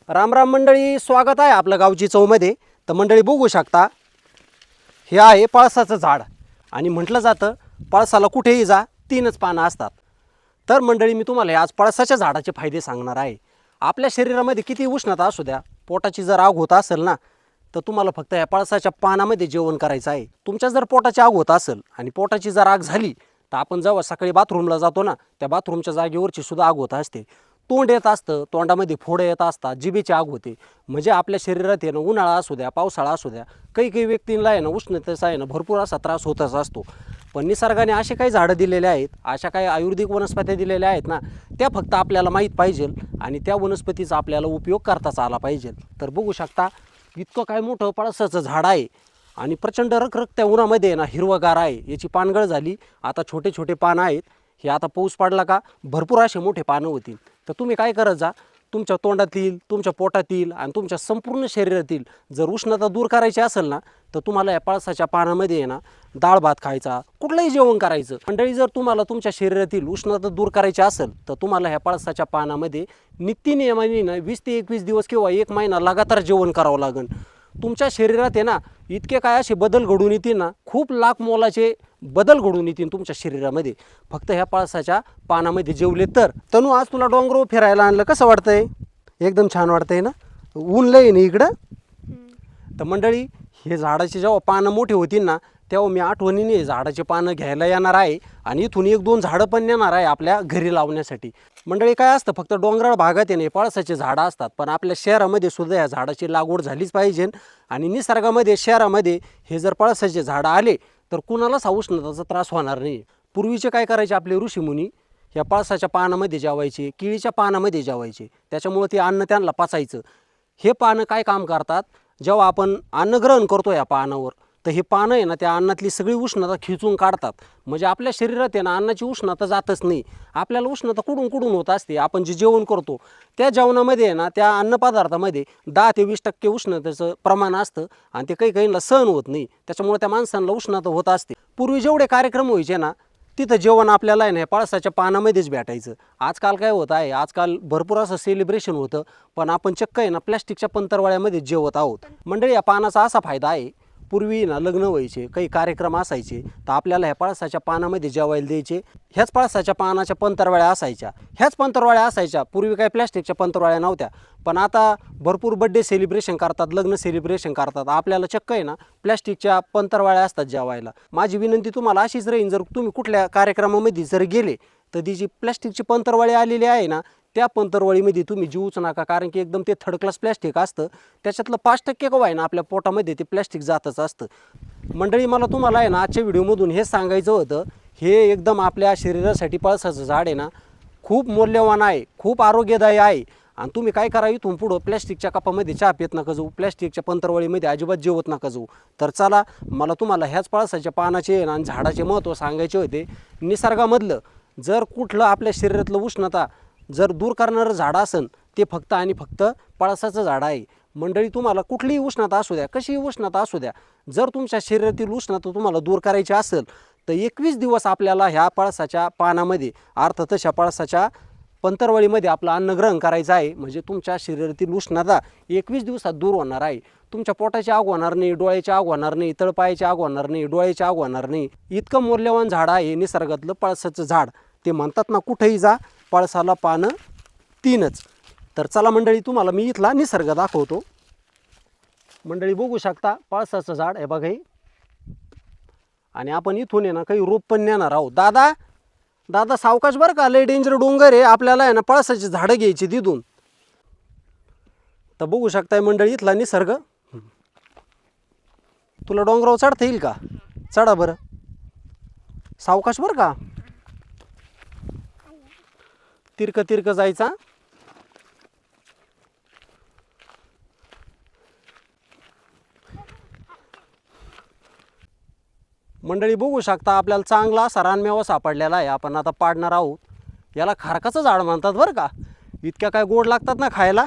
राम राम मंडळी, स्वागत आहे आपल्या गावची चौमध्ये. तर मंडळी बघू शकता, हे आहे पळसाचं झाड आणि म्हटलं जातं पळसाला कुठेही जा तीनच पानं असतात. तर मंडळी मी तुम्हाला आज पळसाच्या झाडाचे फायदे सांगणार आहे. आपल्या शरीरामध्ये किती उष्णता असू द्या, पोटाची जर आग होत असेल ना, तर तुम्हाला फक्त या पळसाच्या पानामध्ये जेवण करायचं आहे. तुमच्या जर पोटाची आग होत असेल आणि पोटाची जर आग झाली तर आपण जेव्हा सकाळी बाथरूमला जातो ना, त्या बाथरूमच्या जागेवरची सुद्धा आग होत असते. तोंड येत असतं, तोंडामध्ये फोडं येत असतात, जिभेची आग होते. म्हणजे आपल्या शरीरात आहे ना, उन्हाळा असू द्या पावसाळा असू द्या, काही काही व्यक्तींना आहे ना उष्णतेचा आहे ना भरपूर असा त्रास होतच असतो. पण निसर्गाने असे काही झाडं दिलेले आहेत, अशा काही आयुर्वेदिक वनस्पत्या दिलेल्या आहेत ना, त्या फक्त आपल्याला माहीत पाहिजे आणि त्या वनस्पतीचा आपल्याला उपयोग करताच आला पाहिजे. तर बघू शकता, इतकं काय मोठं पळसाचं झाड आहे आणि प्रचंड रखरखत्या उन्हामध्ये आहे ना हिरवगार आहे. याची पानगळ झाली, आता छोटे छोटे पानं आहेत. हे आता पाऊस पडला का भरपूर असे मोठे पानं होतील. तर तुम्ही काय करत जा, तुमच्या तोंडातील, तुमच्या पोटातील आणि तुमच्या संपूर्ण शरीरातील जर उष्णता दूर करायची असेल ना, तर तुम्हाला या पळसाच्या पानामध्ये आहे ना डाळ भात खायचा, कुठलंही जेवण करायचं. मंडळी, जर तुम्हाला तुमच्या शरीरातील उष्णता दूर करायची असेल तर तुम्हाला ह्या पळसाच्या पानामध्ये नित्यनियमाने ना 20 ते 21 दिवस किंवा 1 महिना लगातार जेवण करावं लागेल. तुमच्या शरीरात आहे ना इतके काय असे बदल घडून येतील ना, खूप लाख मोलाचे बदल घडून येतील तुमच्या शरीरामध्ये, फक्त ह्या पळसाच्या पानामध्ये जेवले तर. तनू, आज तुला डोंगरावर फिरायला आणलं, कसं वाटतंय? एकदम छान वाटतंय ना? ऊन लय ना इकडं. तर मंडळी, हे झाडाचे जेव्हा पानं मोठे होतील ना, तेव्हा मी आठवणीने झाडाचे पानं घ्यायला येणार आहे आणि इथून 1-2 झाडं पण नेणार आहे आपल्या घरी लावण्यासाठी. मंडळी, काय असतं, फक्त डोंगराळ भागात आहे ना पळसाचे झाडं असतात, पण आपल्या शहरामध्ये सुद्धा या झाडाची लागवड झालीच पाहिजे. आणि निसर्गामध्ये शहरामध्ये हे जर पळसाचे झाडं आले तर कुणालाच हा उष्णताचा त्रास होणार नाही. पूर्वीचे काय करायचे आपले ऋषीमुनी, या पळसाच्या पानामध्ये जेवायचे, केळीच्या पानामध्ये जेवायचे, त्याच्यामुळे ते अन्न त्यांना पचायचं. हे पानं काय काम करतात, जेव्हा आपण अन्न ग्रहण करतो या पानावर, तर हे पानं आहे ना त्या अन्नातली सगळी उष्णता खिचून काढतात. म्हणजे आपल्या शरीरात आहे ना अन्नाची उष्णता जातच नाही. आपल्याला उष्णता कुठून कुठून होत असते, आपण जे जेवण करतो त्या जेवणामध्ये आहे ना, त्या अन्नपदार्थामध्ये 10 ते 20% उष्णतेचं प्रमाण असतं आणि ते काही काहींना सहन होत नाही. त्याच्यामुळे त्या माणसांना उष्णता होत असते. पूर्वी जेवढे कार्यक्रम व्हायचे ना, तिथं जेवण आपल्याला आहे ना पळसाच्या पानामध्येच भेटायचं. आजकाल काय होत आहे, आजकाल भरपूर असं सेलिब्रेशन होतं, पण आपण चक्क आहे ना प्लॅस्टिकच्या पंतरवाळ्यामध्ये जेवत आहोत. मंडळी, या पानाचा असा फायदा आहे, पूर्वी ना लग्न व्हायचे, काही कार्यक्रम असायचे, तर आपल्याला ह्या पळसाच्या पानामध्ये जेवायला द्यायचे. ह्याच पळसाच्या पानाच्या पंतरवाळ्या असायच्या, ह्याच पंतरवाळ्या असायच्या. पूर्वी काही प्लॅस्टिकच्या पंतरवाळ्या नव्हत्या, पण आता भरपूर बड्डे सेलिब्रेशन करतात, लग्न सेलिब्रेशन करतात, आपल्याला चक्क आहे ना प्लॅस्टिकच्या पंतरवाळ्या असतात जेवायला. माझी विनंती तुम्हाला अशीच राहीन, जर तुम्ही कुठल्या कार्यक्रमामध्ये जर गेले तर ती जी प्लॅस्टिकची पंतरवाळी आलेली आहे ना, त्या पंतरवाळीमध्ये तुम्ही जीवूच नका, कारण की एकदम ते थर्ड क्लास प्लॅस्टिक असतं. त्याच्यातलं 5% का आहे ना आपल्या पोटामध्ये ते प्लॅस्टिक जातच असतं. मंडळी, मला तुम्हाला आहे ना आजच्या व्हिडिओमधून हे सांगायचं होतं, हे एकदम आपल्या शरीरासाठी पळसाचं झाड आहे ना खूप मौल्यवान आहे, खूप आरोग्यदायी आहे. आणि तुम्ही काय करा, इथून पुढं प्लॅस्टिकच्या कपामध्ये चहा पित नका जाऊ, प्लॅस्टिकच्या पंतरवाळीमध्ये अजिबात जेवत नका जाऊ. तर चला, मला तुम्हाला ह्याच पळसाच्या पानाचे आणि झाडाचे महत्त्व सांगायचे होते. निसर्गामधलं जर कुठलं आपल्या शरीरातलं उष्णता जर दूर करणारं झाड असेल, ते फक्त आणि फक्त पळसाचं झाड आहे. मंडळी, तुम्हाला कुठलीही उष्णता असू द्या, कशीही उष्णता असू द्या, जर तुमच्या शरीरातील उष्णता तुम्हाला दूर करायची असेल तर 21 दिवस आपल्याला ह्या पळसाच्या पानामध्ये, अर्थातच ह्या पळसाच्या पंतरवळीमध्ये आपलं अन्न ग्रहण करायचं आहे. म्हणजे तुमच्या शरीरातील उष्णता 21 दिवसात दूर होणार आहे. तुमच्या पोटाची आग होणार नाही, डोळ्याची आग होणार नाही, तळपायाची आग होणार नाही, डोळ्याची आग होणार नाही. इतकं मौल्यवान झाड आहे निसर्गातलं पळसाचं झाड. ते म्हणतात ना, कुठेही जा पळसाला पानं तीनच. तर चला मंडळी, तुम्हाला मी इथला निसर्ग दाखवतो. मंडळी, बघू शकता पळसाचं झाड आहे बघा हे. आणि आपण इथून आहे ना काही रोप पण नेणार आहोत. दादा दादा सावकाश बरं का, लय डेंजर डोंगर आहे, आपल्याला आहे ना पळसाची झाडं घ्यायची तिथून. तर बघू शकताय मंडळी इथला निसर्ग. तुला डोंगरावर चढता येईल का? चढा बरं, सावकाश बरं का, तिरकं तिरकं जायचा. मंडळी, बघू शकता आपल्याला चांगला असा रानमेवा सापडलेला आहे. आपण आता पाडणार आहोत. याला खारकाचं झाड म्हणतात बरं का. इतक्या काय गोड लागतात ना खायला.